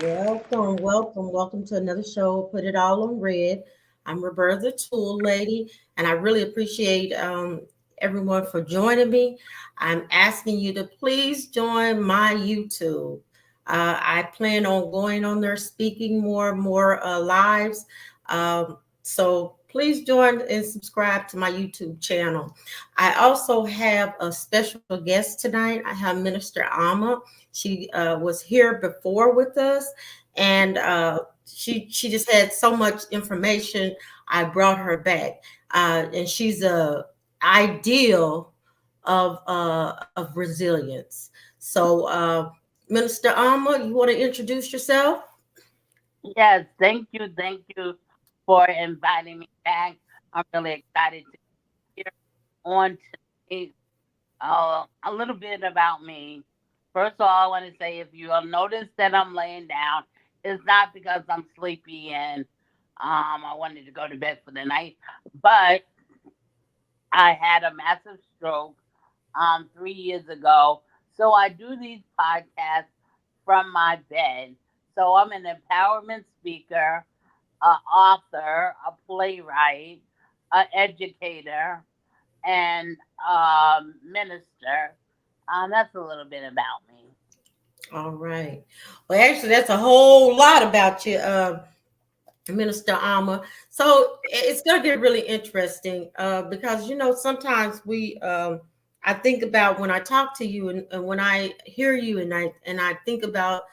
Welcome to another show. Put it all on red. I'm Roberta the Tool Lady, and I really appreciate everyone for joining me. I'm asking you to please join my YouTube. I plan on going on there, speaking more lives. So please join and subscribe to my YouTube channel. I also have a special guest tonight. I have Minister Alma. She was here before with us, and she just had so much information. I brought her back, and she's a ideal of resilience. So, Minister Alma, you want to introduce yourself? Yes, thank you for inviting me back. I'm really excited to hear on today a little bit about me. First of all, I want to say if you'll notice that I'm laying down, it's not because I'm sleepy and I wanted to go to bed for the night, but I had a massive stroke 3 years ago. So I do these podcasts from my bed. So I'm an empowerment speaker, an author, a playwright, an educator, and minister. That's a little bit about me. All right. Well, actually, that's a whole lot about you, Minister Alma. So it's going to get really interesting because sometimes I think about when I talk to you and when I hear you and I think about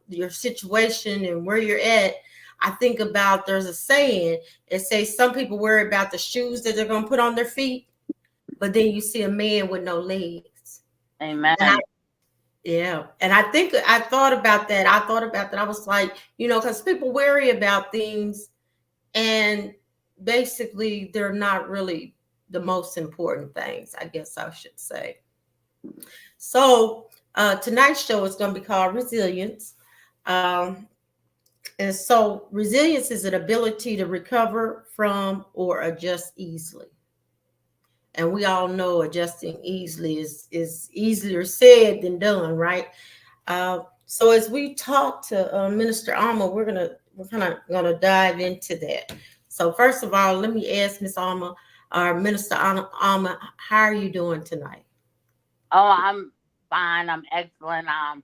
your situation and where you're at. I think about there's a saying. It says some people worry about the shoes that they're going to put on their feet, but then you see a man with no legs. And Amen. yeah, and I think I thought about that. I thought about that. I was like, because people worry about things, and basically, they're not really the most important things, I guess I should say. So, tonight's show is going to be called Resilience. Um, and so, resilience is an ability to recover from or adjust easily. And we all know adjusting easily is easier said than done, right? So as we talk to Minister Alma, we're kind of gonna dive into that. So first of all, let me ask Miss Alma, Minister Alma, how are you doing tonight? Oh, I'm fine. I'm excellent. I'm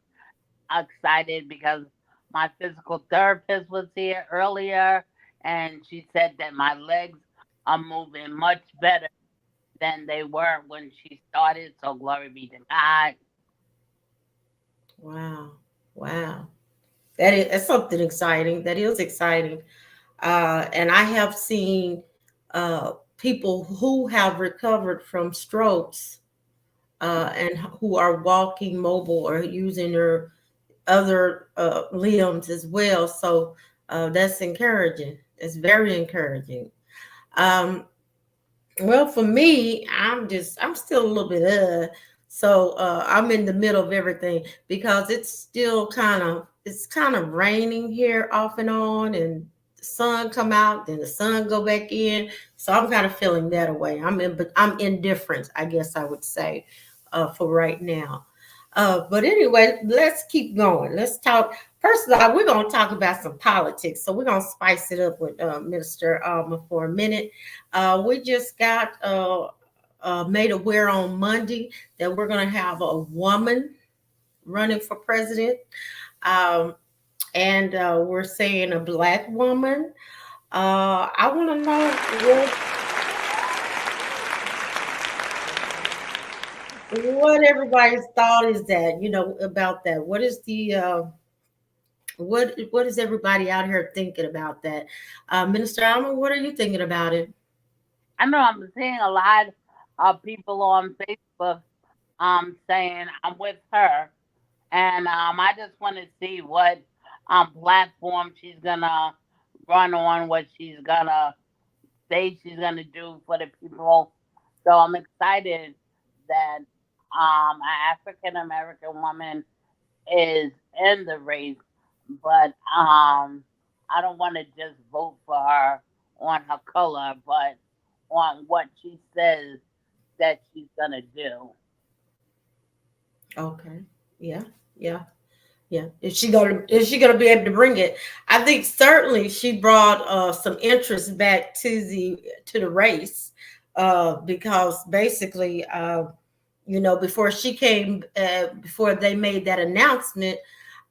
excited because my physical therapist was here earlier and she said that my legs are moving much better than they were when she started. So glory be to God. Wow, wow, that's something exciting. That is exciting. And I have seen people who have recovered from strokes and who are walking mobile or using their other limbs as well. So that's encouraging. It's very encouraging. Um, well, for me, I'm still a little bit so I'm in the middle of everything because it's kind of raining here off and on, and the sun come out, then the sun go back in. So I'm kind of feeling that away. But I'm indifferent, I guess I would say, for right now. But anyway, let's keep going. Let's talk. First of all, we're going to talk about some politics. So we're going to spice it up with Minister Alma for a minute. We just got made aware on Monday that we're going to have a woman running for president. Um, and we're saying a black woman. I want to know what everybody's thought is that, about that. What is the what is everybody out here thinking about that? Minister Alma, what are you thinking about it? I know I'm seeing a lot of people on Facebook saying I'm with her. And I just want to see what platform she's gonna run on, what she's gonna say she's gonna do for the people. So I'm excited that an African American woman is in the race, but I don't want to just vote for her on her color, but on what she says that she's gonna do. Okay. Yeah. Yeah. Yeah, if she gonna be able to bring it, I think certainly she brought some interest back to the race, because basically, before she came, before they made that announcement,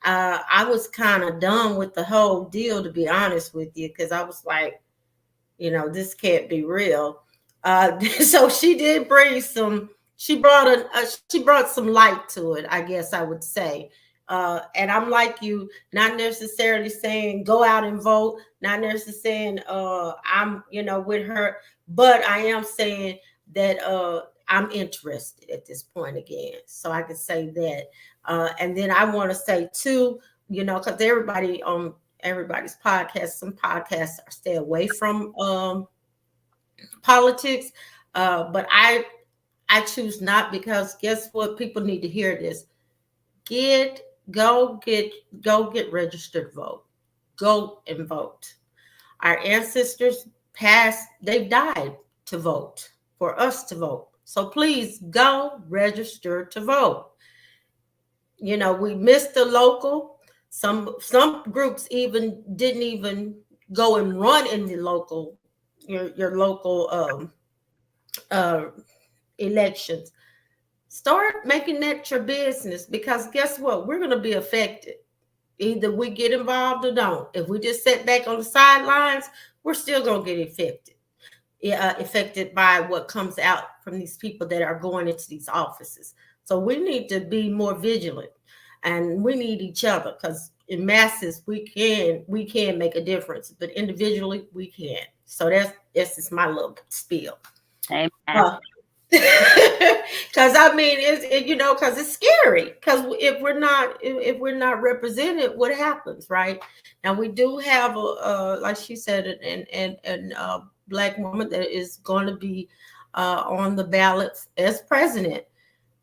I was kind of done with the whole deal, to be honest with you, because I was like, this can't be real. So she did bring some. She brought some light to it, I guess I would say. And I'm like you, not necessarily saying go out and vote, not necessarily saying I'm with her, but I am saying that I'm interested at this point again. So I could say that. And then I want to say too, because everybody's podcast. Some podcasts stay away from politics, but I choose not, because guess what? People need to hear this. Get go get go get registered. Vote. Go and vote. Our ancestors passed. They've died to vote, for us to vote. So please go register to vote. We missed the local. Some groups even didn't even go and run in the local, your local uh elections. Start making that your business, because guess what? We're going to be affected. Either we get involved or don't. If we just sit back on the sidelines, we're still going to get affected. Yeah, affected by what comes out from these people that are going into these offices. So we need to be more vigilant, and we need each other, because in masses we can make a difference, but individually we can't. So that's just my little spiel. Amen. Uh, because I mean, because it's scary. Because if we're not represented, what happens, right? Now we do have like she said, an black woman that is going to be on the ballot as president.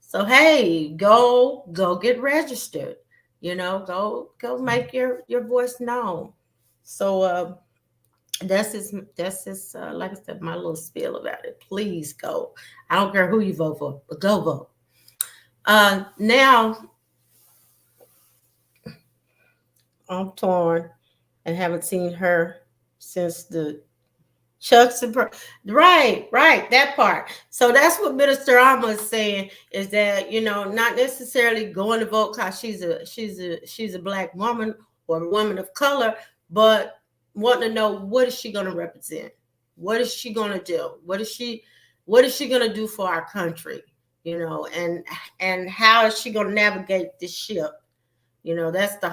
So hey, go get registered. Go make your voice known. So that's just like I said, my little spiel about it. Please go. I don't care who you vote for, but go vote. Now I'm torn and haven't seen her since the Chuck's and right, that part. So that's what Minister Alma is saying, is that not necessarily going to vote because she's a black woman or a woman of color, but wanting to know, what is she going to represent? What is she going to do? What is she going to do for our country? And how is she going to navigate this ship? That's the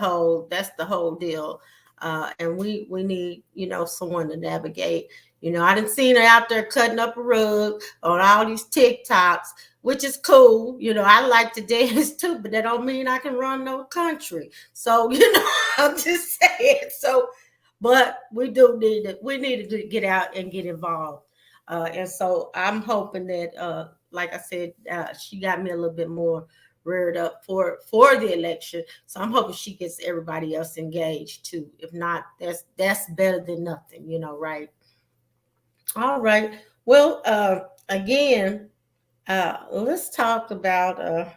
whole deal. And we need someone to navigate. I didn't seen her out there cutting up a rug on all these TikToks, which is cool. I like to dance too, but that don't mean I can run no country. So I'm just saying. So, but we need to get out and get involved. And so I'm hoping that, like I said, she got me a little bit more reared up for the election. So I'm hoping she gets everybody else engaged too. If not, that's better than nothing, right? All right. Well, again, let's talk about.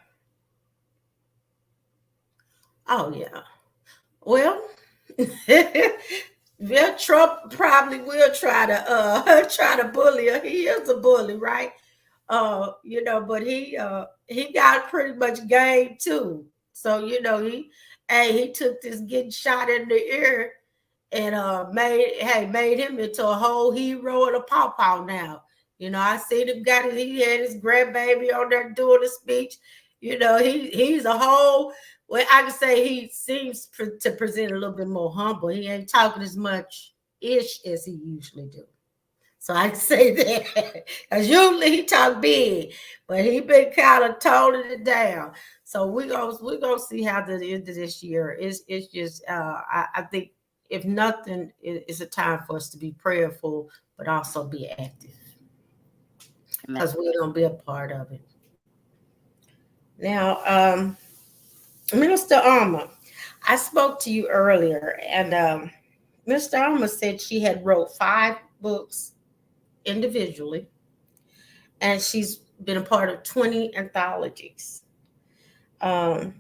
Oh yeah. Well, well, Trump probably will try to try to bully her. He is a bully, right? But he got pretty much game too. So he took this getting shot in the ear and made him into a whole hero and a pawpaw now. I seen him he had his grandbaby on there doing a speech. He's a whole, well, I can say he seems to present a little bit more humble. He ain't talking as much ish as he usually do. So I say that, because usually he talk big, but he been kind of toning it down. So we gonna see how the end of this year is. It's just I think, if nothing, it's a time for us to be prayerful, but also be active, Amen. because we're gonna be a part of it. Now, Minister Alma, I spoke to you earlier, and Mr. Alma said she had wrote 5 books individually, and she's been a part of 20 anthologies.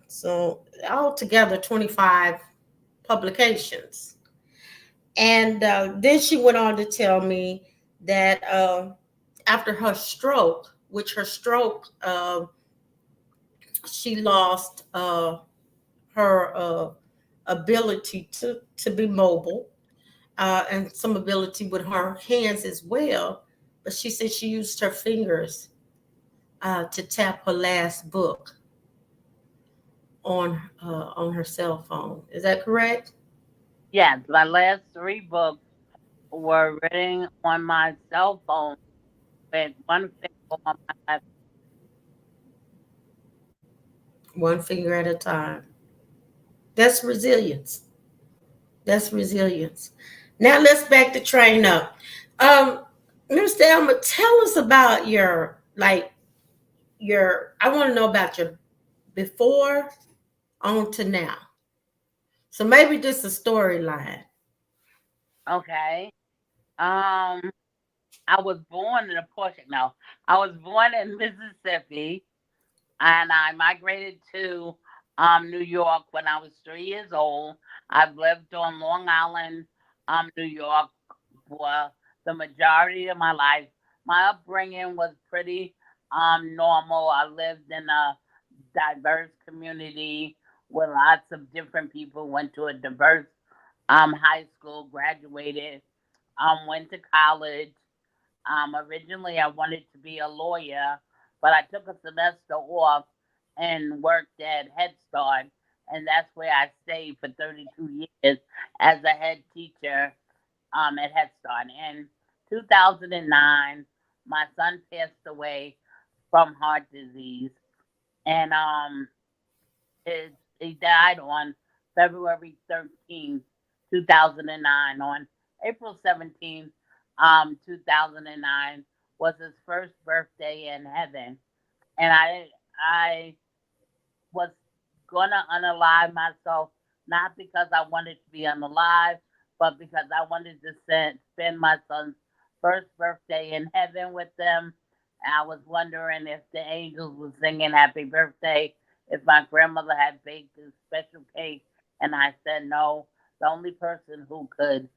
So altogether 25 publications. And then she went on to tell me that after her stroke, which her stroke, she lost her ability to be mobile, and some ability with her hands as well. But she said she used her fingers to tap her last book on her cell phone. Is that correct? Yes, my last three books were written on my cell phone with one finger on my left. One finger at a time. That's resilience. That's resilience. Now let's back the train up. Um, Mr. Elmer, tell us about your I want to know about your before on to now. So maybe just a storyline. Okay. Um, I was born in a portion. No, I was born in Mississippi, and I migrated to New York when I was 3 years old. I've lived on Long Island, New York, for the majority of my life. My upbringing was pretty normal. I lived in a diverse community with lots of different people. Went to a diverse high school, graduated, went to college. Originally, I wanted to be a lawyer, but I took a semester off and worked at Head Start, and that's where I stayed for 32 years as a head teacher at Head Start. In 2009, my son passed away from heart disease, and he died on February 13th, 2009. On April 17th, 2009 was his first birthday in heaven, and I was gonna unalive myself, not because I wanted to be unalive, but because I wanted to spend my son's first birthday in heaven with them. I was wondering if the angels were singing happy birthday, if my grandmother had baked a special cake, and I said no. The only person who could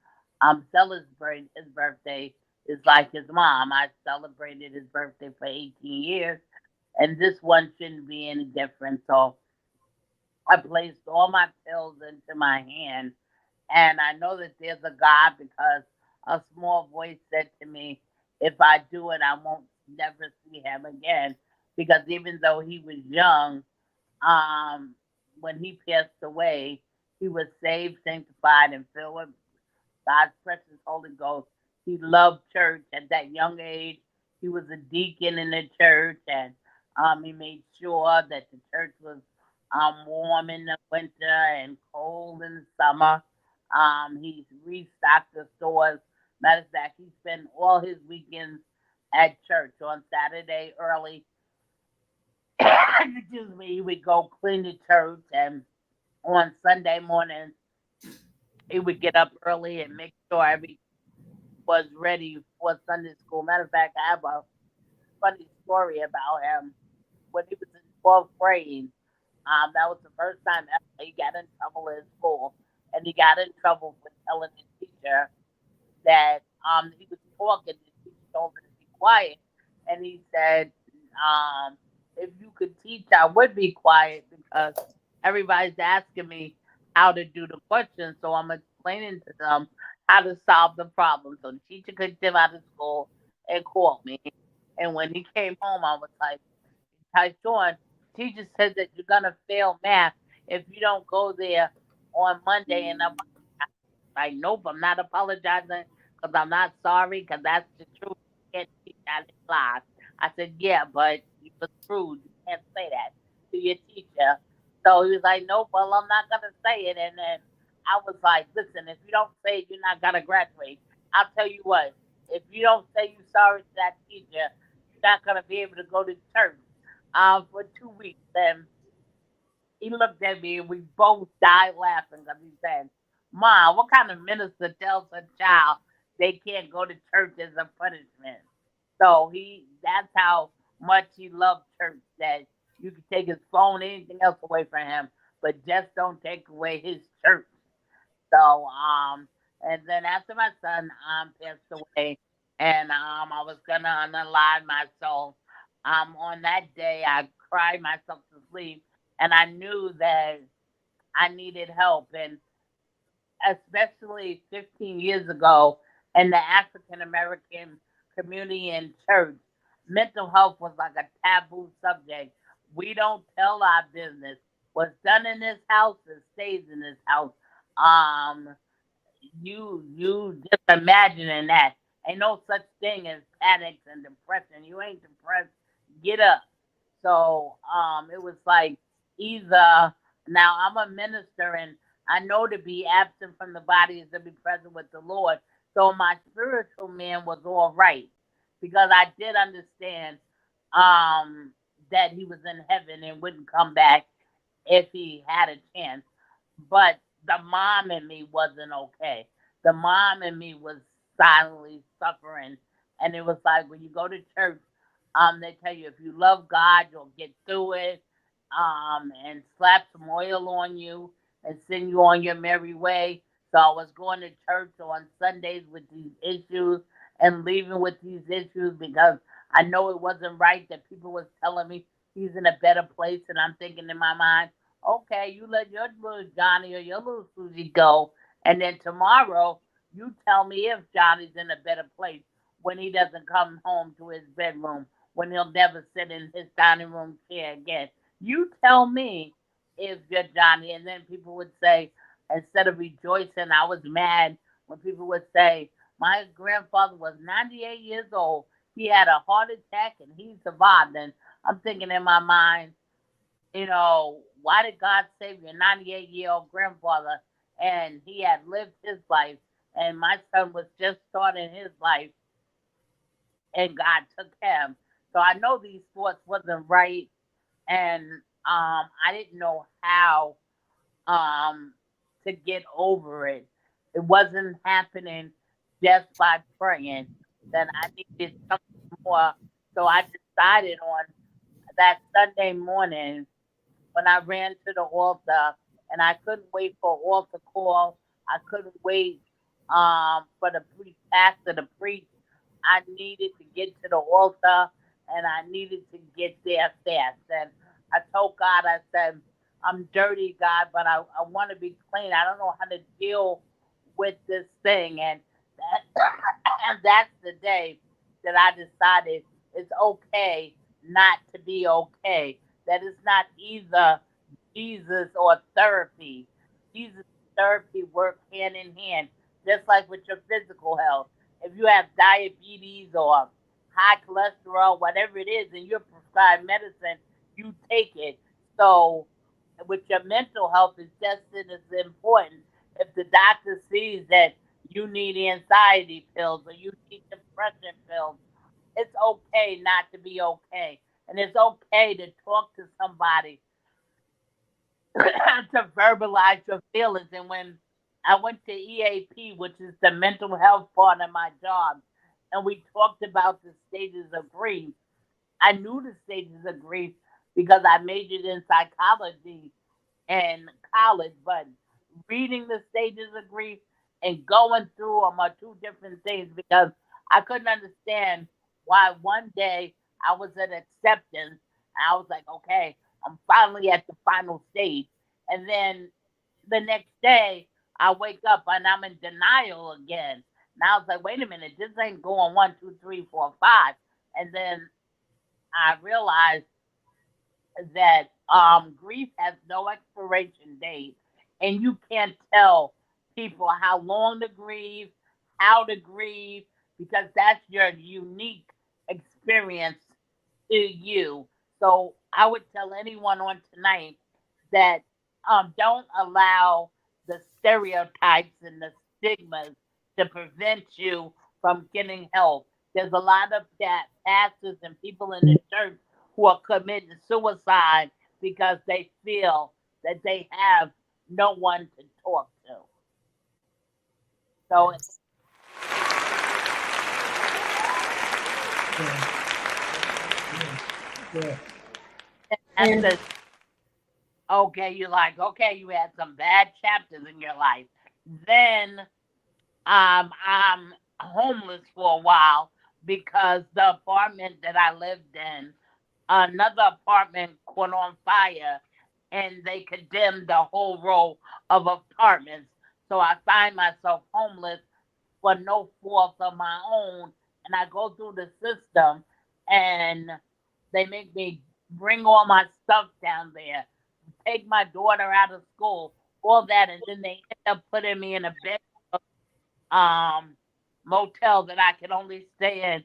celebrate his birthday is like his mom. I celebrated his birthday for 18 years, and this one shouldn't be any different. So I placed all my pills into my hand, and I know that there's a God because a small voice said to me, if I do it, I won't never see him again. Because even though he was young, um, when he passed away, he was saved, sanctified, and filled with God's precious Holy Ghost. He loved church at that young age. He was a deacon in the church, and he made sure that the church was warm in the winter and cold in the summer. He restocked the stores. Matter of fact, he spent all his weekends at church on Saturday early. Excuse me, he would go clean the church, and on Sunday morning, he would get up early and make sure every was ready for Sunday school. Matter of fact, I have a funny story about him. When he was in 12th grade, that was the first time ever he got in trouble in school. And he got in trouble for telling his teacher that he was talking. The teacher told him to be quiet. And he said, if you could teach, I would be quiet because everybody's asking me how to do the questions. So I'm explaining to them how to solve the problem. So the teacher could get out of school and call me. And when he came home, I was like, Tyshawn, teacher said that you're going to fail math if you don't go there on Monday. And I'm like, nope, I'm not apologizing because I'm not sorry because that's the truth. You can't teach out in class. I said, yeah, but you was rude. You can't say that to your teacher. So he was like, nope, well, I'm not going to say it. And then I was like, listen, if you don't say it, you're not going to graduate. I'll tell you what, if you don't say you're sorry to that teacher, you're not going to be able to go to church for 2 weeks. And he looked at me and we both died laughing because he said, Mom, what kind of minister tells a child they can't go to church as a punishment? So that's how much he loved church that You can take his phone, anything else away from him, but just don't take away his church. So, and then after my son passed away, and I was gonna unalive myself. On that day, I cried myself to sleep, and I knew that I needed help, and especially 15 years ago in the African American community and church, mental health was like a taboo subject. We don't tell our business. What's done in this house, it stays in this house. Um, you just imagining that. Ain't no such thing as panics and depression. You ain't depressed. Get up. So it was like either now I'm a minister and I know to be absent from the body is to be present with the Lord. So my spiritual man was all right because I did understand um that he was in heaven and wouldn't come back if he had a chance. But the mom in me wasn't okay. The mom in me was silently suffering. And it was like when you go to church, they tell you if you love God, you'll get through it, and slap some oil on you and send you on your merry way. So I was going to church on Sundays with these issues and leaving with these issues because I know it wasn't right that people was telling me he's in a better place, and I'm thinking in my mind, okay, you let your little Johnny or your little Susie go, and then tomorrow you tell me if Johnny's in a better place when he doesn't come home to his bedroom, when he'll never sit in his dining room chair again. You tell me if you're Johnny, and then people would say, instead of rejoicing, I was mad when people would say, my grandfather was 98 years old. He had a heart attack and he survived. And I'm thinking in my mind, why did God save your 98-year-old grandfather and he had lived his life and my son was just starting his life and God took him. So I know these thoughts wasn't right and I didn't know how um to get over it. It wasn't happening just by praying. That I needed something more. So I decided on that Sunday morning when I ran to the altar and I couldn't wait for altar call. I couldn't wait for the pastor to preach. I needed to get to the altar and I needed to get there fast. And I told God, I said, I'm dirty, God, but I want to be clean. I don't know how to deal with this thing. And and that's the day that I decided it's okay not to be okay. That it's not either Jesus or therapy. Jesus and therapy work hand in hand, just like with your physical health. If you have diabetes or high cholesterol, whatever it is, and you're prescribed medicine, you take it. So with your mental health, it's just as important. If the doctor sees that you need anxiety pills or you need depression pills, it's okay not to be okay. And it's okay to talk to somebody to verbalize your feelings. And when I went to EAP, which is the mental health part of my job, and we talked about the stages of grief, I knew the stages of grief because I majored in psychology in college, but reading the stages of grief and going through them are two different things because I couldn't understand why one day I was at acceptance and I was like, okay, I'm finally at the final stage. And then the next day I wake up and I'm in denial again. Now it's like, wait a minute, this ain't going one, two, three, four, five. And then I realized that grief has no expiration date, and you can't tell people how long to grieve, how to grieve, because that's your unique experience to you. So I would tell anyone on tonight that don't allow the stereotypes and the stigmas to prevent you from getting help. There's a lot of pastors and people in the church who are committing suicide because they feel that they have no one to talk to. So Yes. Yeah. Yeah. Yeah. That's And the okay. You're like, okay, you had some bad chapters in your life. Then I'm homeless for a while because the apartment that I lived in, another apartment caught on fire, and they condemned the whole row of apartments. So I find myself homeless for no fault of my own, and I go through the system, and they make me bring all my stuff down there, take my daughter out of school, all that, and then they end up putting me in a bed um motel that I could only stay in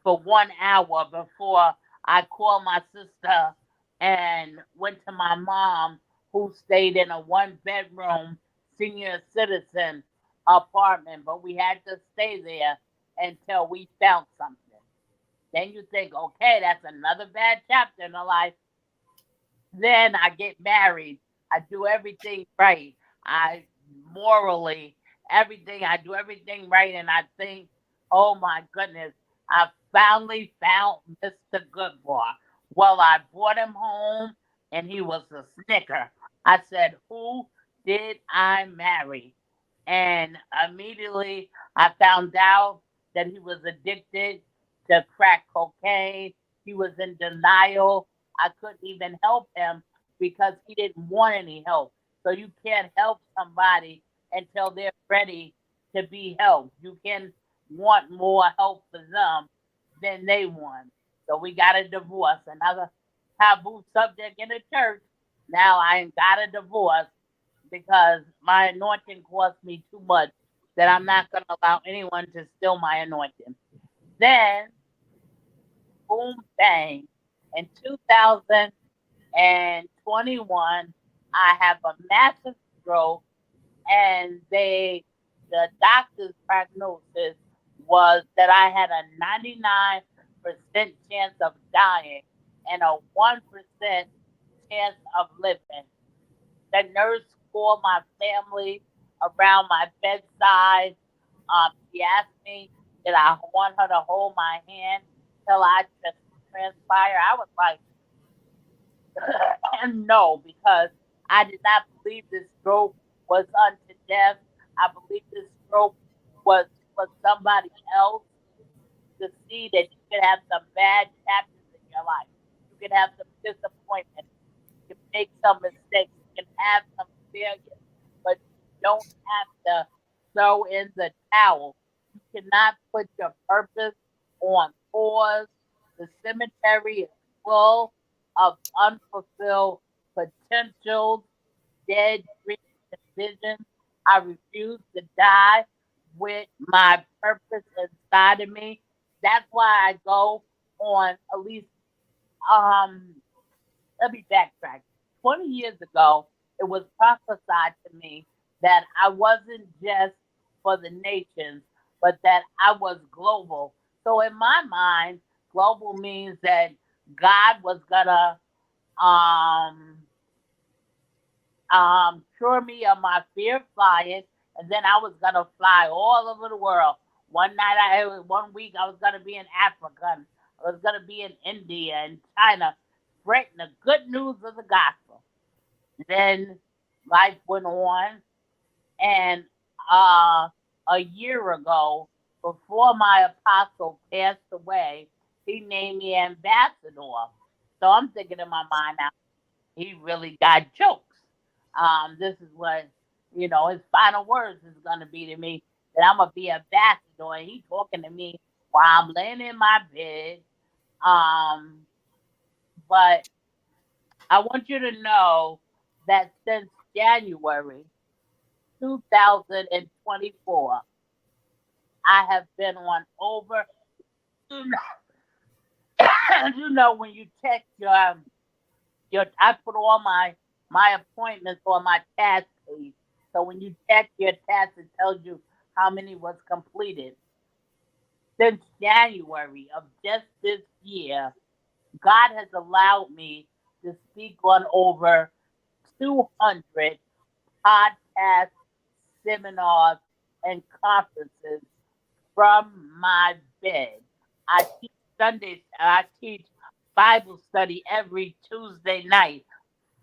for 1 hour before I called my sister and went to my mom, who stayed in a 1 bedroom senior citizen apartment, but we had to stay there until we found something. Then you think, okay, that's another bad chapter in the life. Then I get married. I do everything right. I morally, everything, I do everything right. And I think, oh my goodness, I finally found Mr. Goodbar. Well, I brought him home and he was a snicker. I said, who did I marry? And immediately I found out that he was addicted to crack cocaine. He was in denial. I couldn't even help him because he didn't want any help. So you can't help somebody until they're ready to be helped. You can want more help for them than they want. So we got a divorce, another taboo subject in the church. Now I ain't got a divorce because my anointing cost me too much that I'm not going to allow anyone to steal my anointing. Then, boom, bang, in 2021, I have a massive stroke, and the doctor's prognosis was that I had a 99% chance of dying and a 1% chance of living. The nurse called my family around my bedside. She asked me, did I want her to hold my hand till I just transpire? I was like, and no, because I did not believe this stroke was unto death. I believe this stroke was for somebody else to see that you can have some bad chapters in your life. You can have some disappointment. You can make some mistakes. You can have some failures, but you don't have to throw in the towel. You cannot put your purpose on pause. The cemetery is full of unfulfilled potentials, dead dreams and visions. I refuse to die with my purpose inside of me. That's why I go on at least um let me backtrack. 20 years ago, it was prophesied to me that I wasn't just for the nations, but that I was global. So in my mind, global means that God was gonna um cure me of my fear of flying, and then I was gonna fly all over the world. One week I was gonna be in Africa, and I was gonna be in India and China, spreading the good news of the gospel. Then life went on, and uh, a year ago, before my apostle passed away, he named me ambassador. So I'm thinking in my mind now, he really got jokes. This is what his final words is gonna be to me, that I'm gonna be ambassador, and he talking to me while I'm laying in my bed. Um, but I want you to know that since January 2024, I have been on over. When you check your I put all my appointments on my task page. So when you check your task, it tells you how many was completed. Since January of just this year, God has allowed me to speak on over 200 podcasts, seminars, and conferences from my bed. I teach Sundays. I teach Bible study every Tuesday night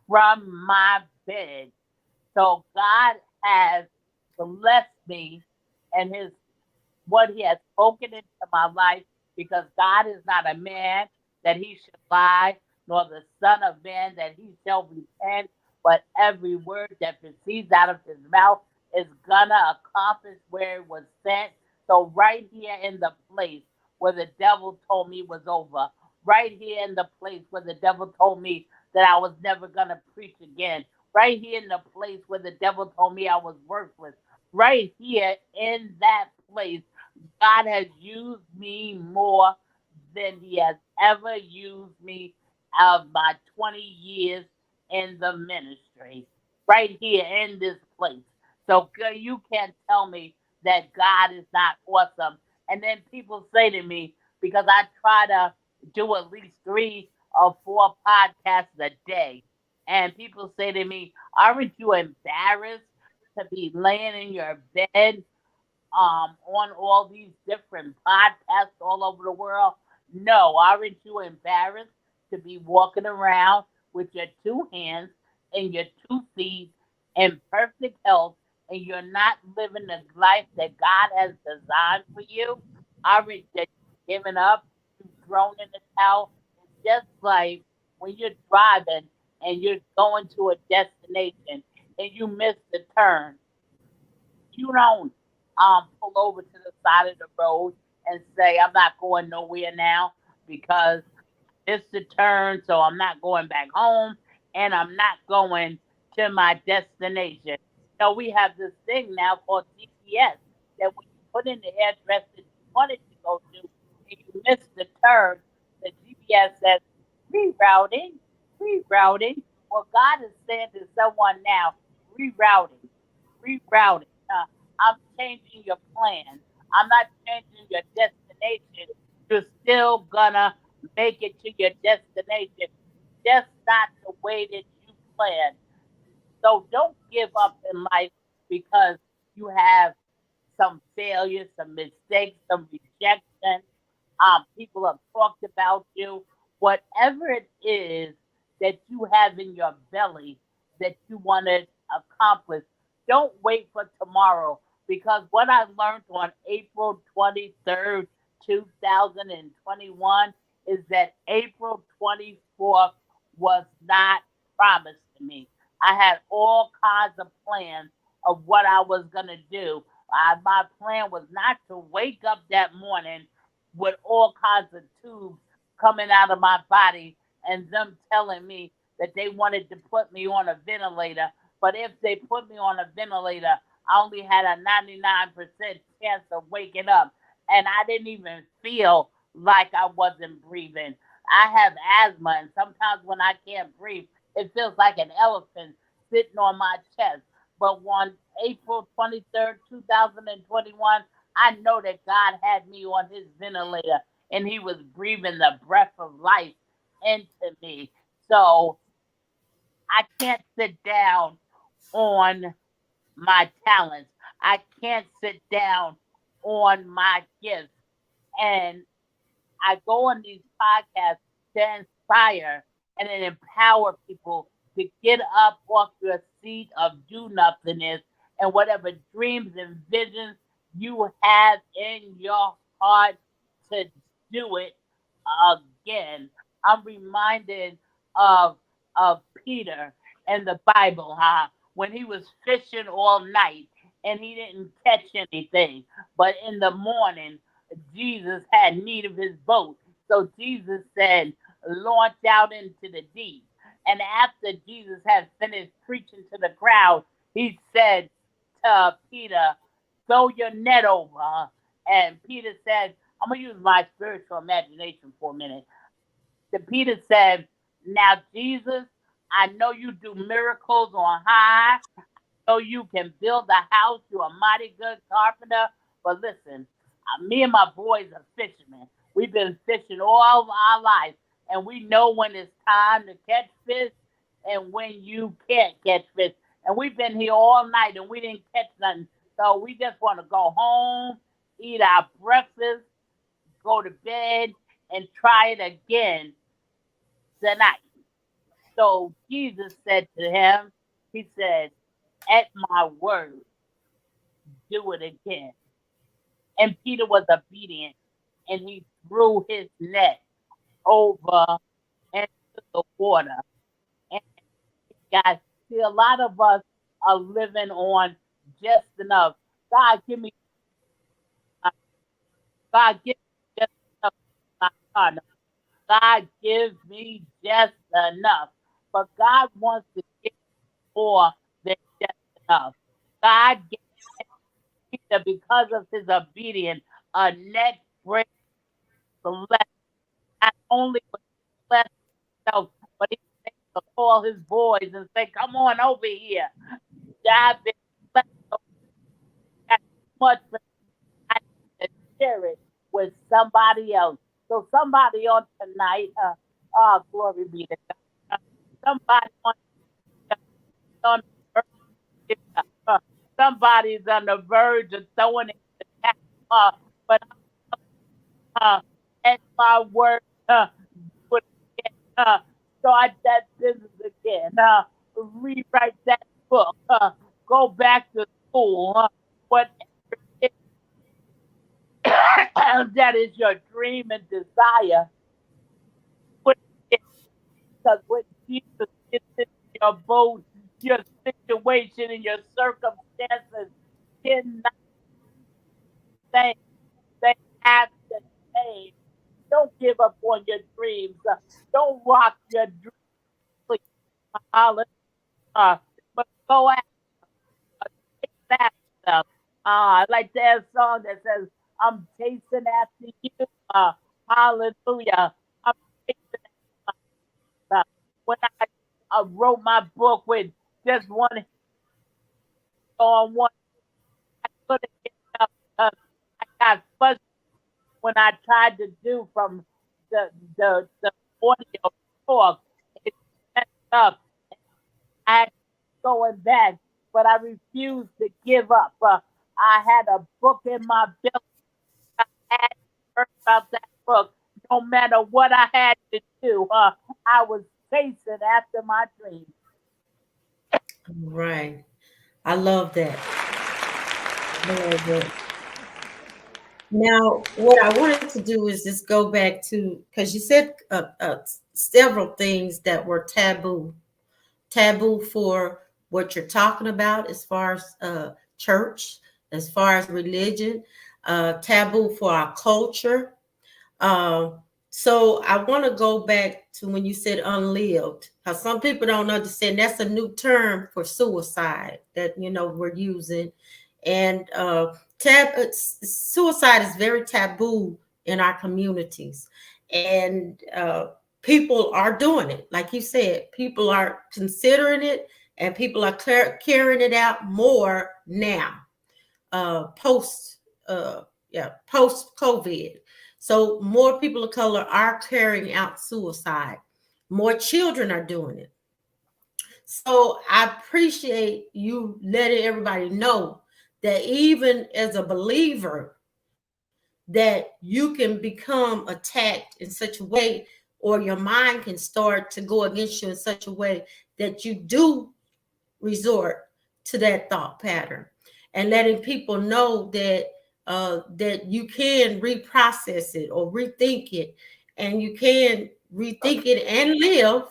from my bed. So God has blessed me and his what he has spoken into my life, because God is not a man that he should lie, nor the son of man that he shall repent, but every word that proceeds out of his mouth is gonna accomplish where it was sent. So right here in the place where the devil told me was over, right here in the place where the devil told me that I was never gonna preach again, right here in the place where the devil told me I was worthless, right here in that place, God has used me more than he has ever used me of my 20 years in the ministry, right here in this place. So you can't tell me that God is not awesome. And then people say to me, because I try to do at least 3 or 4 podcasts a day, and people say to me, aren't you embarrassed to be laying in your bed on all these different podcasts all over the world? No, aren't you embarrassed to be walking around with your 2 hands and your 2 feet in perfect health, and you're not living the life that God has designed for you? Aren't that you've given up? You've thrown in the towel? It's just like when you're driving and you're going to a destination and you miss the turn, you don't pull over to the side of the road and say, I'm not going nowhere now because it's the turn, so I'm not going back home and I'm not going to my destination. So we have this thing now called GPS that when you put in the address that you wanted to go to and you miss the turn, the GPS says rerouting, rerouting. Well, God is saying to someone now, rerouting, rerouting. I'm changing your plan. I'm not changing your destination. You're still gonna make it to your destination, just not the way that you planned. So don't give up in life because you have some failures, some mistakes, some rejection. People have talked about you. Whatever it is that you have in your belly that you want to accomplish, don't wait for tomorrow. Because what I learned on April 23rd, 2021, is that April 24th was not promised to me. I had all kinds of plans of what I was going to do. My plan was not to wake up that morning with all kinds of tubes coming out of my body and them telling me that they wanted to put me on a ventilator. But if they put me on a ventilator, I only had a 99% chance of waking up. And I didn't even feel like I wasn't breathing. I have asthma, and sometimes when I can't breathe, it feels like an elephant sitting on my chest. But on April 23rd, 2021, I know that God had me on his ventilator and he was breathing the breath of life into me. So I can't sit down on my talents. I can't sit down on my gifts. And I go on these podcasts to inspire and then empower people to get up off your seat of do nothingness and whatever dreams and visions you have in your heart to do it again. I'm reminded of of Peter in the Bible, huh? When he was fishing all night and he didn't catch anything, but in the morning Jesus had need of his boat. So Jesus said, launch out into the deep. And after Jesus had finished preaching to the crowd, he said to Peter, throw your net over. And Peter said, I'm going to use my spiritual imagination for a minute. Then Peter said, now, Jesus, I know you do miracles on high, so you can build a house. You're a mighty good carpenter. But listen, me and my boys are fishermen. We've been fishing all of our life, and we know when it's time to catch fish and when you can't catch fish. And we've been here all night and we didn't catch nothing. So we just want to go home, eat our breakfast, go to bed, and try it again tonight. So Jesus said to him, he said, at my word, do it again. And Peter was obedient and he threw his net over into the water. And guys, see, a lot of us are living on just enough. God, give me, uh, God, give me just enough. My God, God, give me just enough. But God wants to give more than just enough. God gave Peter, because of his obedience, a net break blessed. Not only was he blessed himself, but he was able to call his boys and say, come on over here. I've been blessed so much, but I need to share it with somebody else. So somebody on tonight, oh, glory be to God. Somebody on the verge, somebody's on the verge of throwing in the towel. But at my word, do it again. Start that business again. Rewrite that book. Go back to school. Whatever it is that is your dream and desire, put it in. Because when Jesus gets in your boat, your situation and your circumstances cannot say they have to change. Don't give up on your dreams. Don't rock your dreams. Hallelujah. But go after them. I like that song that says, I'm chasing after you. Hallelujah. I'm chasing after. When I wrote my book with just one hand on one, I couldn't get enough because I got frustrated when I tried to do from the audio talk. It messed up. I had going back, but I refused to give up. I had a book in my belly. I had to heard about that book. No matter what I had to do, I was chasing after my dreams. Right. I love that. I love that. Now, what I wanted to do is just go back to, because you said several things that were taboo for what you're talking about as far as church, as far as religion, taboo for our culture. Uh, so I want to go back to when you said unlived, because some people don't understand that's a new term for suicide that we're using, and suicide is very taboo in our communities, and people are doing it. Like you said, people are considering it, and people are carrying it out more now, post post COVID. So more people of color are carrying out suicide. More children are doing it. So I appreciate you letting everybody know that even as a believer, that you can become attacked in such a way, or your mind can start to go against you in such a way that you do resort to that thought pattern, and letting people know that that you can reprocess it or rethink it, and you can rethink it and live.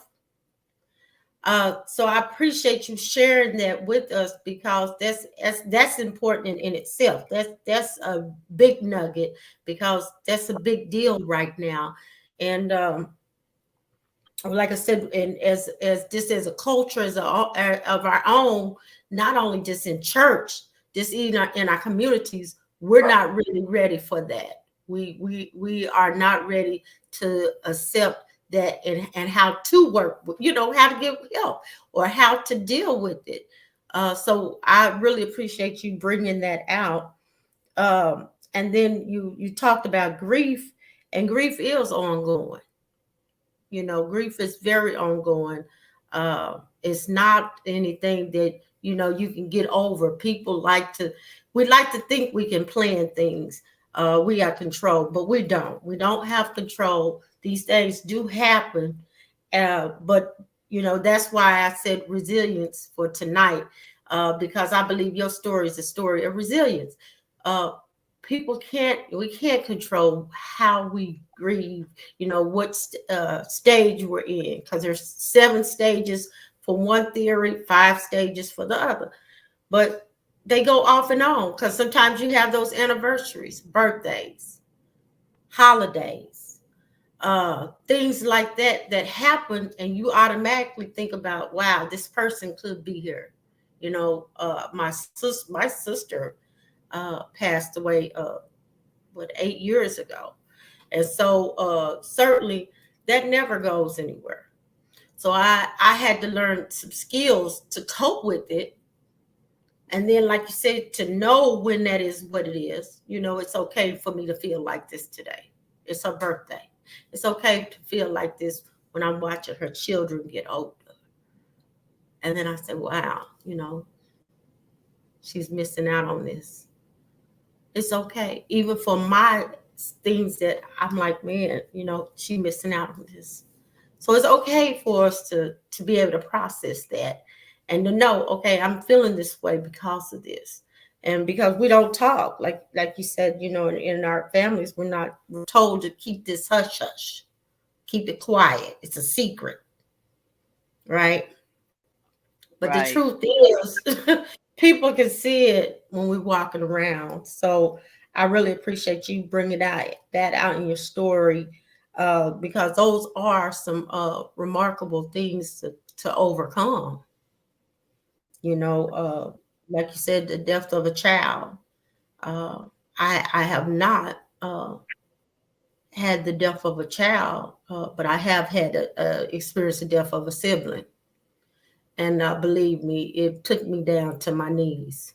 So I appreciate you sharing that with us, because that's important in itself. That's a big nugget, because that's a big deal right now. And like I said, and as just as a culture of our own, not only just in church, just in our communities, we're not really ready for that. We are not ready to accept that, and how to work, how to give help or how to deal with it. So I really appreciate you bringing that out. And then you talked about grief, and grief is ongoing. Grief is very ongoing. It's not anything that you can get over. We like to think we can plan things. We got control, but we don't. We don't have control. These things do happen, But that's why I said resilience for tonight, because I believe your story is a story of resilience. Uh, we can't control how we grieve. What stage we're in, because there's 7 stages for one theory, 5 stages for the other. But they go off and on, because sometimes you have those anniversaries, birthdays, holidays, things like that happen, and you automatically think about, wow, this person could be here. My sister passed away, 8 years ago, and so certainly that never goes anywhere. So I had to learn some skills to cope with it. And then, like you said, to know when that is what it is. It's okay for me to feel like this today. It's her birthday. It's okay to feel like this when I'm watching her children get older. And then I said, wow, she's missing out on this. It's okay. Even for my things that I'm like, man, she missing out on this. So it's okay for us to be able to process that, and to know, okay, I'm feeling this way because of this. And because we don't talk, like you said, in our families, we're told to keep this hush hush, keep it quiet. It's a secret, right? But the Right. truth is, people can see it when we're walking around. So I really appreciate you bringing that out in your story, because those are some remarkable things to overcome. You know, uh, like you said, the death of a child. Uh, I have not had the death of a child, but I have had experienced the death of a sibling. And believe me, it took me down to my knees.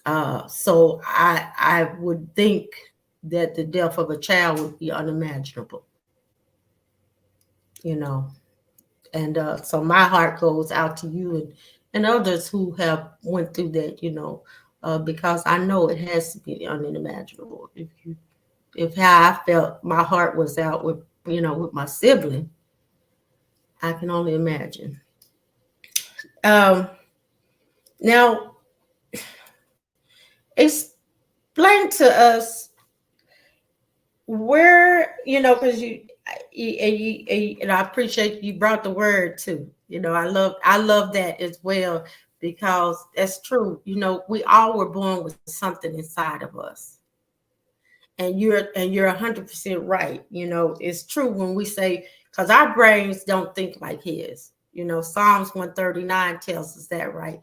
So I would think that the death of a child would be unimaginable, you know. And so my heart goes out to you and others who have went through that, because I know it has to be unimaginable. If how I felt, my heart was out with my sibling, I can only imagine. Um, Now, explain to us where, because and I appreciate you brought the word too. I love that as well, because that's true. We all were born with something inside of us, and you're 100% right. It's true when we say, because our brains don't think like his. Psalms 139 tells us that, right?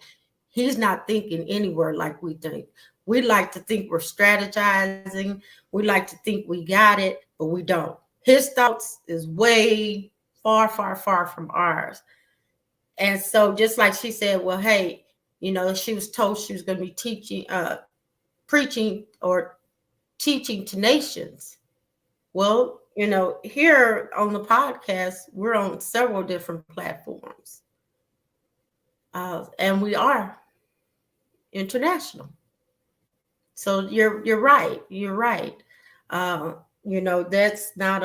He's not thinking anywhere like we think. We like to think we're strategizing. We like to think we got it, but we don't. His thoughts is way far, far, far from ours. And so, just like she said, well, hey, she was told she was going to be preaching or teaching to nations. Well, here on the podcast, we're on several different platforms, and we are international. So you're right. You're right. That's not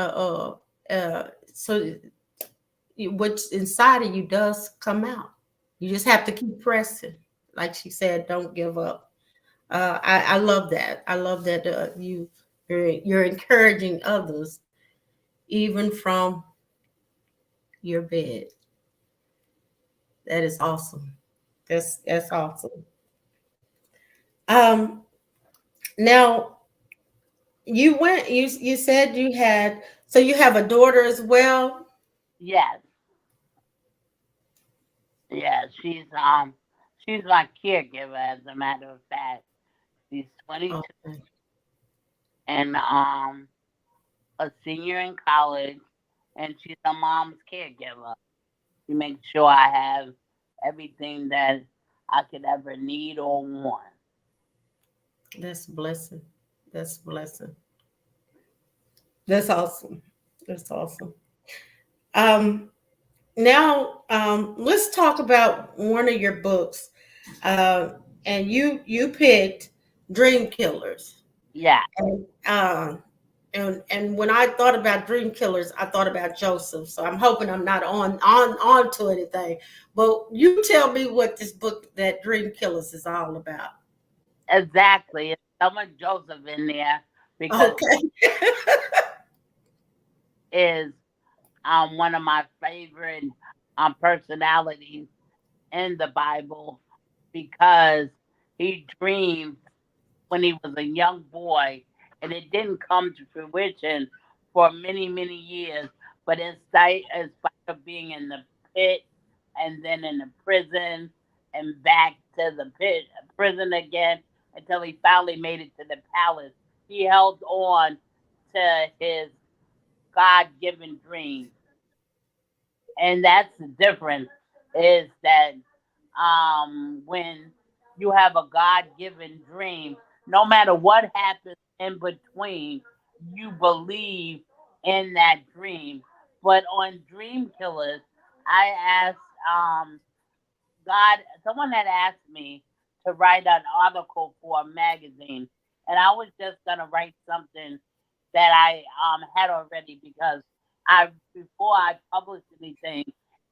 so what's inside of you does come out. You just have to keep pressing. Like she said, don't give up. I love that. I love that you're encouraging others even from your bed. That is awesome. That's awesome. Um, Now you said you had, so you have a daughter as well. Yes. Yes. She's my caregiver. As a matter of fact, she's 22 Okay. and a senior in college, and she's a mom's caregiver. She makes sure I have everything that I could ever need or want. That's a blessing. That's a blessing. That's awesome. That's awesome. Um, Now, let's talk about one of your books. And you picked Dream Killers. Yeah. And, And when I thought about dream killers, I thought about Joseph. So I'm hoping I'm not on to anything. But you tell me what this book that Dream Killers is all about. Exactly. It's someone Joseph in there because Okay. is one of my favorite personalities in the Bible because he dreamed when he was a young boy, and it didn't come to fruition for many, many years. But in spite of being in the pit and then in the prison and back to the prison again until he finally made it to the palace, he held on to his God given dream. And that's the difference is that when you have a God given dream, no matter what happens in between, you believe in that dream. But on Dream Killers, I asked God, someone had asked me to write an article for a magazine, and I was just gonna write something that I had already because I before I published anything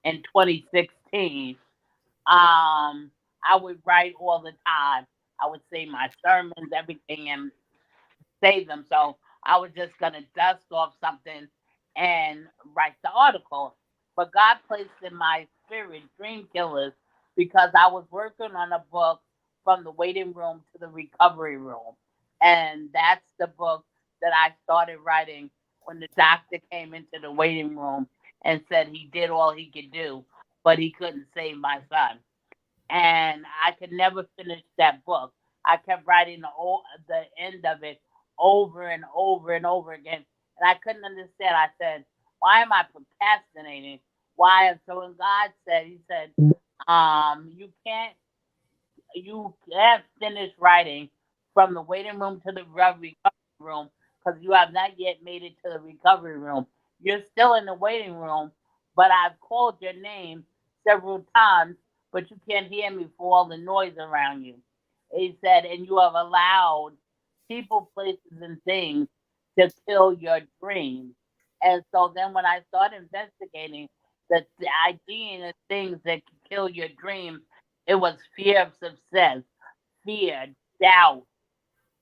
in 2016, I would write all the time. I would say my sermons, everything, and save them. So I was just gonna dust off something and write the article. But God placed in my spirit Dream Killers because I was working on a book from the waiting room to the recovery room. And that's the book that I started writing when the doctor came into the waiting room and said he did all he could do, but he couldn't save my son, and I could never finish that book. I kept writing the end of it over and over and over again, and I couldn't understand. I said, "Why am I procrastinating? Why?" So when God said, He said, "You can't you have finished writing from the waiting room to the recovery room because you have not yet made it to the recovery room. You're still in the waiting room, but I've called your name several times, but you can't hear me for all the noise around you." He said, "And you have allowed people, places, and things to kill your dreams." And so then when I started investigating the idea and the things that can kill your dream, it was fear of success, fear, doubt,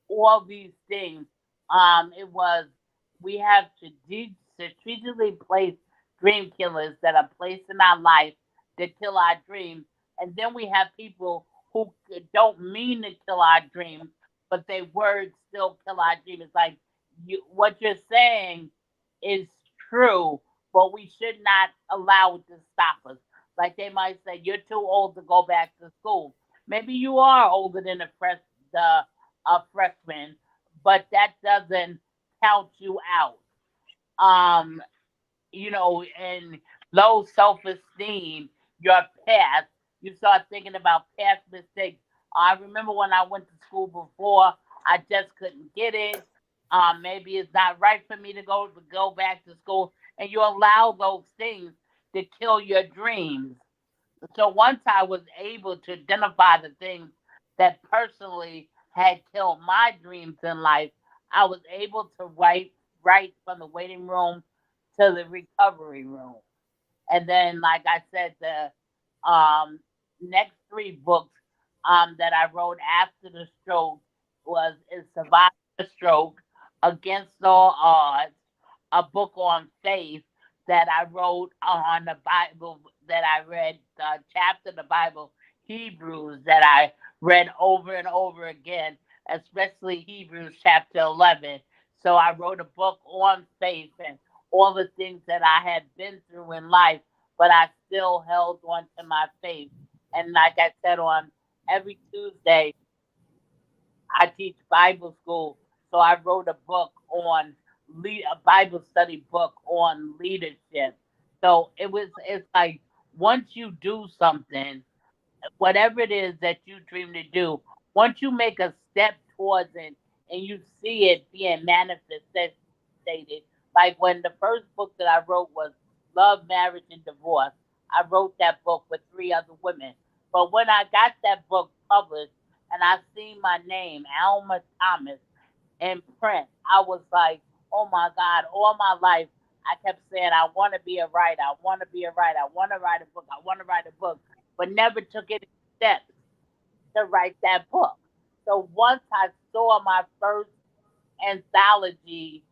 all these things. It was we have to strategically place dream killers that are placed in our life to kill our dreams, and then we have people who don't mean to kill our dreams, but their words still kill our dreams. It's like what you're saying is true, but we should not allow it to stop us. Like they might say, "You're too old to go back to school." Maybe you are older than the a freshman, but that doesn't count you out. Um, and low self esteem, your past, you start thinking about past mistakes. I remember when I went to school before, I just couldn't get it. Maybe it's not right for me to go back to school, and you allow those things to kill your dreams. So once I was able to identify the things that personally had killed my dreams in life, I was able to write from the waiting room to the recovery room. And then, like I said, the next three books that I wrote after the stroke was "Is Surviving the Stroke," "Against All Odds," a book on faith that I wrote on the Bible that I read, the chapter of the Bible, Hebrews, that I read over and over again, especially Hebrews chapter 11. So I wrote a book on faith and all the things that I had been through in life, but I still held on to my faith. And like I said, on every Tuesday, I teach Bible school. So I wrote a book on a Bible study book on leadership. So it's like once you do something, whatever it is that you dream to do, once you make a step towards it and you see it being manifested, like when the first book that I wrote was Love, Marriage, and Divorce, I wrote that book with three other women. But when I got that book published and I seen my name, Alma Thomas, in print, I was like, Oh my God, all my life I kept saying I want to be a writer. I want to be a writer. I want to write a book. I want to write a book, but never took any steps to write that book. So once I saw my first anthology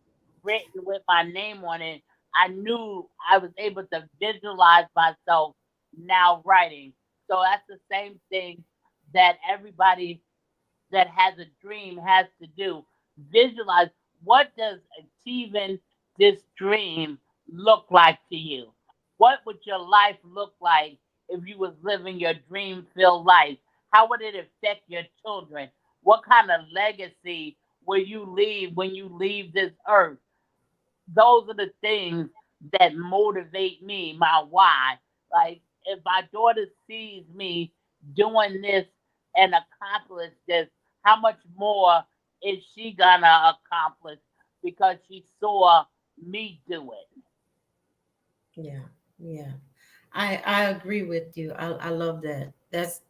written with my name on it, I knew I was able to visualize myself now writing. So that's the same thing that everybody that has a dream has to do. Visualize, what does achieving this dream look like to you? What would your life look like if you was living your dream filled life? How would it affect your children? What kind of legacy will you leave when you leave this earth? Those are the things that motivate me, my why. Like, if my daughter sees me doing this and accomplish this, how much more is she gonna accomplish because she saw me do it? Yeah, yeah. I agree with you. I love that. That's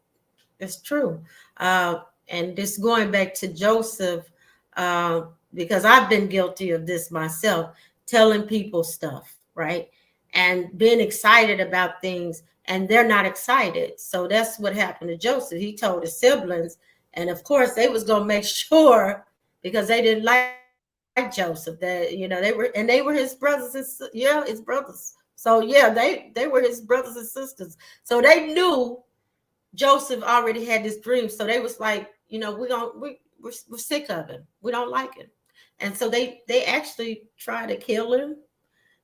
true. And just going back to Joseph, uh, because I've been guilty of this myself, telling people stuff, right? And being excited about things, and they're not excited. So that's what happened to Joseph. He told his siblings, and of course they was gonna make sure because they didn't like Joseph that they were, and they were his brothers and yeah, his brothers. So yeah, they were his brothers and sisters. So they knew Joseph already had this dream, so they was like, we're sick of him. We don't like him, and so they actually tried to kill him.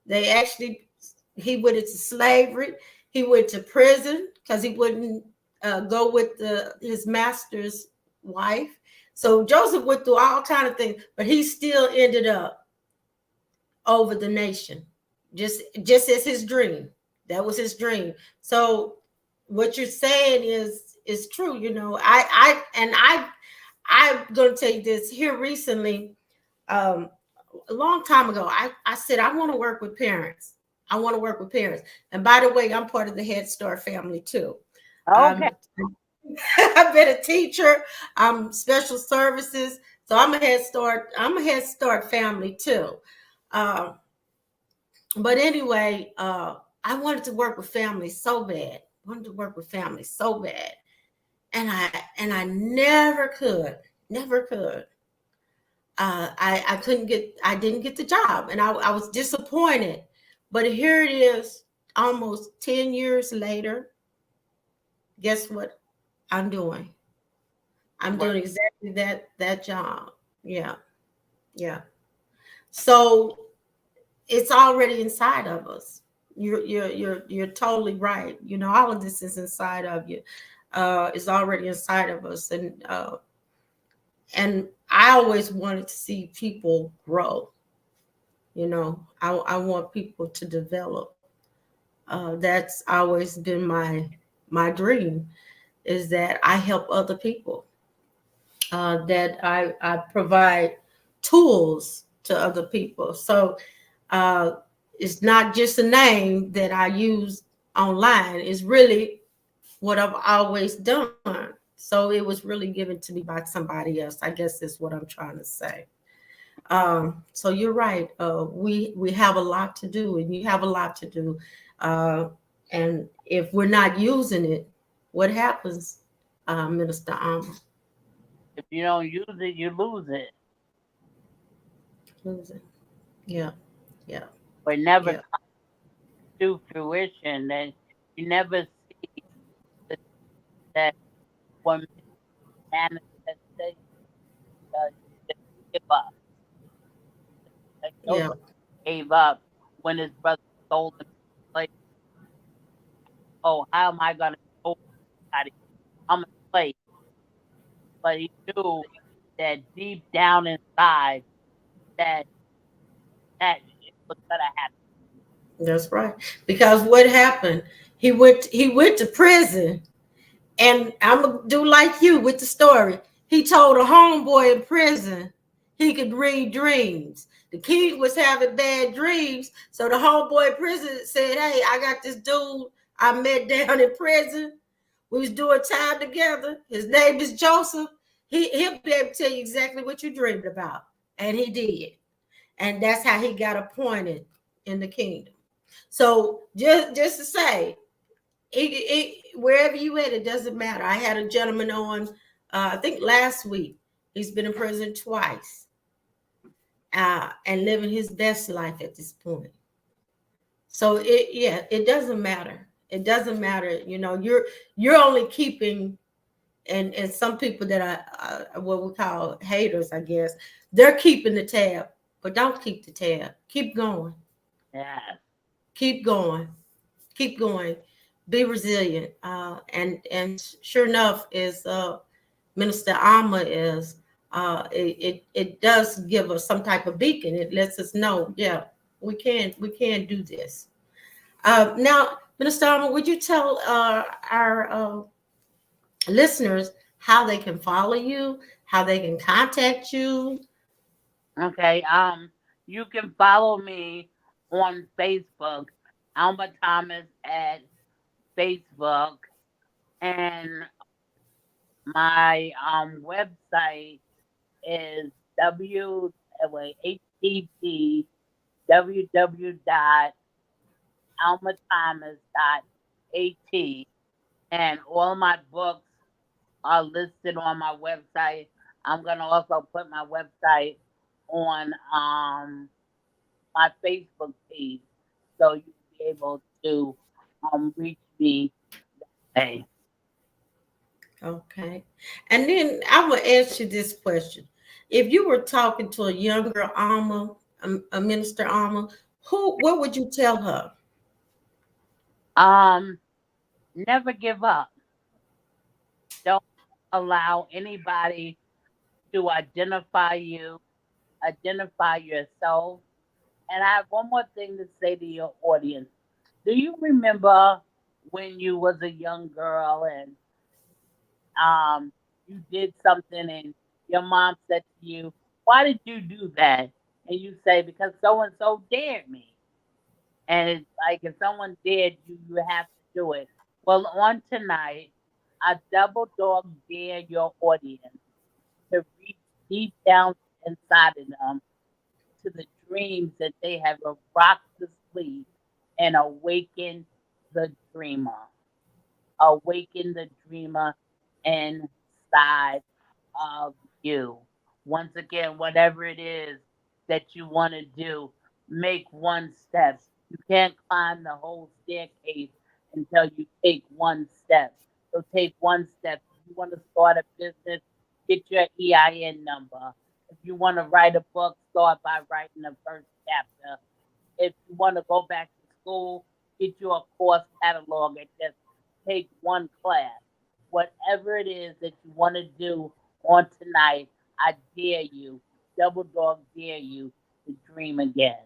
They actually He went into slavery. He went to prison because he wouldn't go with his master's wife. So Joseph went through all kind of things, but he still ended up over the nation, just as his dream. That was his dream. So what you're saying is true. I'm gonna tell you this here recently. Um, a long time ago, I said I want to work with parents. I want to work with parents. And by the way, I'm part of the Head Start family too. Okay. Um, I've been a teacher. I'm special services, so I'm a Head Start. I'm a Head Start family too. Uh, but anyway, I wanted to work with families so bad. Wanted to work with families so bad, and I never could, never could. I couldn't get. I didn't get the job, and I was disappointed. But here it is, almost 10 years later. Guess what I'm doing? I'm Work. doing exactly that job. Yeah, yeah. So it's already inside of us. You're totally right. All of this is inside of you. Is already inside of us, and I always wanted to see people grow. I want people to develop. That's always been my dream, is that I help other people, that I provide tools to other people. So uh, it's not just a name that I use online. It's really what I've always done. So it was really given to me by somebody else. I guess that's what I'm trying to say. So you're right. We have a lot to do, and you have a lot to do. Uh, and if we're not using it, what happens, Minister Alma? If you don't use it, you lose it. Lose it. Yeah, yeah, Or never yeah, come to fruition. And you never see the, that one manifestation. You just give up. Like yeah. Joseph gave up when his brother sold him. Like, oh, how am I gonna show somebody I'm a slave? But he knew that deep down inside that it was gonna happen. That's right. Because what happened? He went to prison, and I'm gonna do like you with the story. He told a homeboy in prison he could read dreams. The king was having bad dreams, so the homeboy in prison said, "Hey, I got this dude I met down in prison. We was doing time together. His name is Joseph. He'll be able to tell you exactly what you dreamed about," and he did. and that's how he got appointed in the kingdom. So just to say, wherever you at, it doesn't matter. I had a gentleman on, I think last week. He's been in prison twice, and living his best life at this point. So it doesn't matter. It doesn't matter. You're only keeping, and some people that are what we call haters, I guess, they're keeping the tab, but don't keep the tab. Keep going. Yeah. Keep going. Keep going. Be resilient. And sure enough, is Minister Alma is, it does give us some type of beacon. It lets us know, yeah, we can do this. Now, Minister Alma, would you tell our listeners how they can follow you, how they can contact you? Okay. You can follow me on Facebook, Alma Thomas at Facebook, and my website is http www.almathomas.at, and all my books are listed on my website. I'm gonna also put my website on my Facebook page, so you'll be able to reach me. Hey, Okay. And then I will ask you this question. If you were talking to a younger Alma, a Minister Alma, what would you tell her? um, never give up. Don't allow anybody to identify yourself. And I have one more thing to say to your audience. Do you remember when you was a young girl and um you did something and your mom said to you, "Why did you do that?" And you say, "Because so and so dared me." And it's like if someone dared you, you have to do it. Well, on tonight, I double dog dare your audience to reach deep down inside of them to the dreams that they have rocked to sleep and awaken the dreamer. Awaken the dreamer inside of you. Once again, whatever it is that you want to do, make one step. You can't climb the whole staircase until you take one step. So take one step. If you want to start a business, get your EIN number. If you want to write a book, start by writing the first chapter. If you want to go back to school, get you a course catalog and just take one class. Whatever it is that you want to do on tonight, I dare you, double dog dare you to dream again.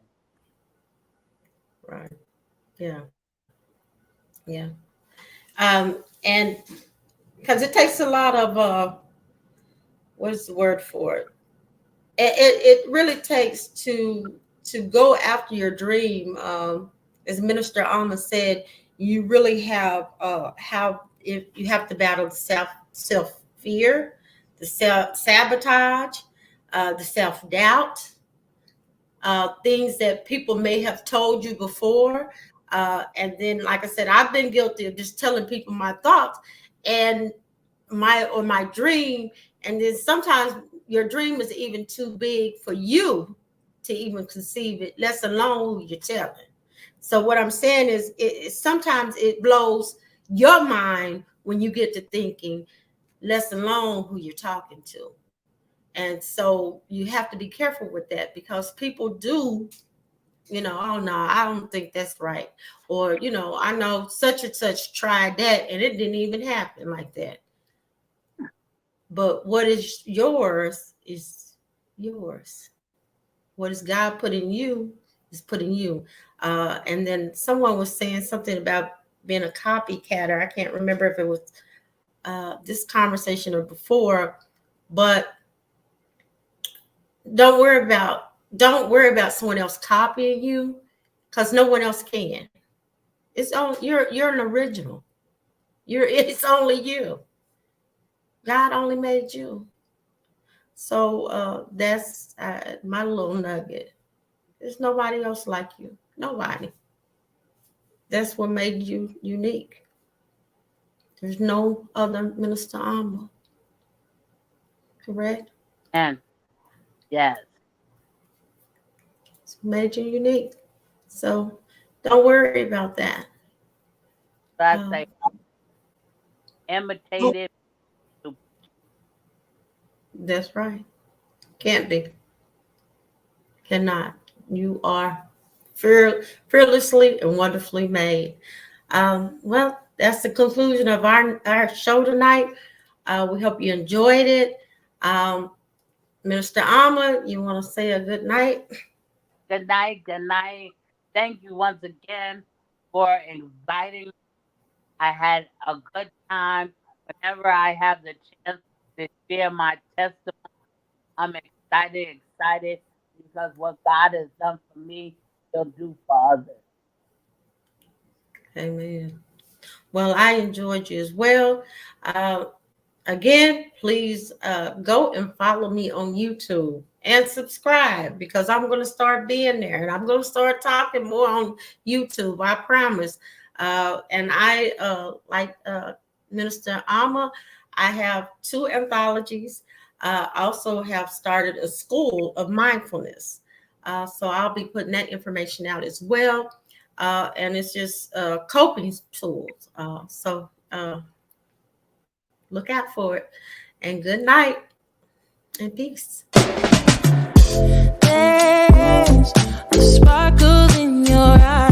Right. Yeah. Yeah. And because it takes a lot of what is the word for it? It really takes to go after your dream. As Minister Alma said, you really have if you have to battle self fear, the self sabotage, the self doubt, things that people may have told you before. And then, like I said, I've been guilty of just telling people my thoughts and my dream. And then sometimes your dream is even too big for you to even conceive it, less alone who you're telling. So what I'm saying is, sometimes it blows your mind when you get to thinking, less alone who you're talking to. And so you have to be careful with that because people do, oh no, I don't think that's right. Or, I know such and such tried that and it didn't even happen like that. But what is yours is yours. What is God put in you is put in you. And then someone was saying something about being a copycatter. I can't remember if it was this conversation or before, but don't worry about someone else copying you because no one else can. It's all you're an original. It's only you. God only made you. So that's my little nugget. There's nobody else like you. Nobody. That's what made you unique. There's no other Minister Alma, correct? And yes, It's what made you unique. So don't worry about that. I Um, say imitated. that's right. Can't be. Cannot. You are fearlessly and wonderfully made. Well, that's the conclusion of our show tonight. We hope you enjoyed it. Um, Minister Alma, you want to say a good night? Good night. Good night. Thank you once again for inviting me. I had a good time. Whenever I have the chance to share my testimony, I'm excited because what God has done for me, He'll do for others. Amen. Well, I enjoyed you as well. Uh, Again, please go and follow me on YouTube and subscribe because I'm going to start being there and I'm going to start talking more on YouTube. I promise. And I, like Minister Alma, I have 2 anthologies. Also have started a school of mindfulness. So I'll be putting that information out as well. And it's just coping tools. So look out for it. And good night and peace. There's a sparkle in your eyes.